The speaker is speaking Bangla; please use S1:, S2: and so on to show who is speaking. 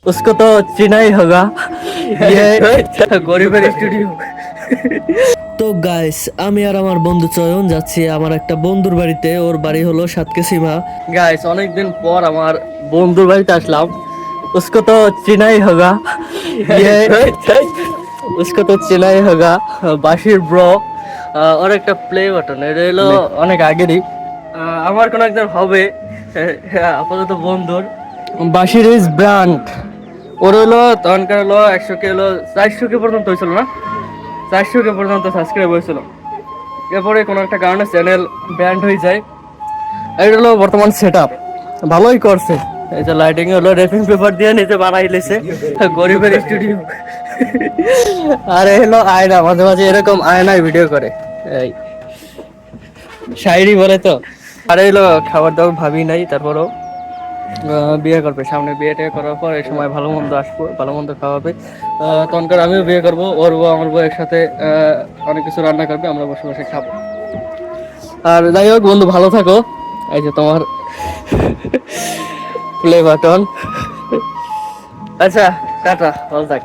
S1: उसको तो जीना ही होगा ये গরিবের স্টুডিও। তো গাইস আমি আর আমার বন্ধু চয়ন যাচ্ছি আমার একটা বন্ধুর বাড়িতে। ওর বাড়ি হলো সাতকেসীমা। গাইস অনেকদিন পর আমার বন্ধুর বাড়িতে আসলাম। उसको तो जीना ही होगा ये उसको तो जीना ही होगा। বাশির ব্রো ওর একটা প্লে বাটন, এটা হলো অনেক আগেরই। আমার কোনো একজন হবে আপাতত বন্ধুর। Bashir is brand. ওর হলো তখনকার হলো 100K হলো 400K পর্যন্ত হয়েছিল না, 400K পর্যন্ত সাবস্ক্রাইব হয়েছিল। এরপরে কোনো একটা কারণে চ্যানেল ব্যান্ড হয়ে যায়। এটা হলো বর্তমান সেট আপ, ভালোই করছে। এই যে লাইটিং হলো রেপিং পেপার দিয়ে নিচে বানাই লেছে, গরিবের স্টুডিও। আর এই হলো আয়না, মাঝে মাঝে এরকম আয়নায় ভিডিও করে, এই শায়রি বলে তো। আর এই হলো খাবার দাবার ভাবি নাই, তারপরও বিয়ে করবে সামনে। বিয়েটা করার পর এই সময় ভালো মন্দ আসবো, ভালো মন্দ খাওয়াবে। তখনকার আমিও বিয়ে করবো, ওর বউ আমার বউ একসাথে অনেক কিছু রান্না করবে, আমরা বসে বসে খাবো। আর যাই হোক বন্ধু, ভালো থাকো। এই যে তোমার প্লে বাটন। আচ্ছা টাটা, ভালো থাক।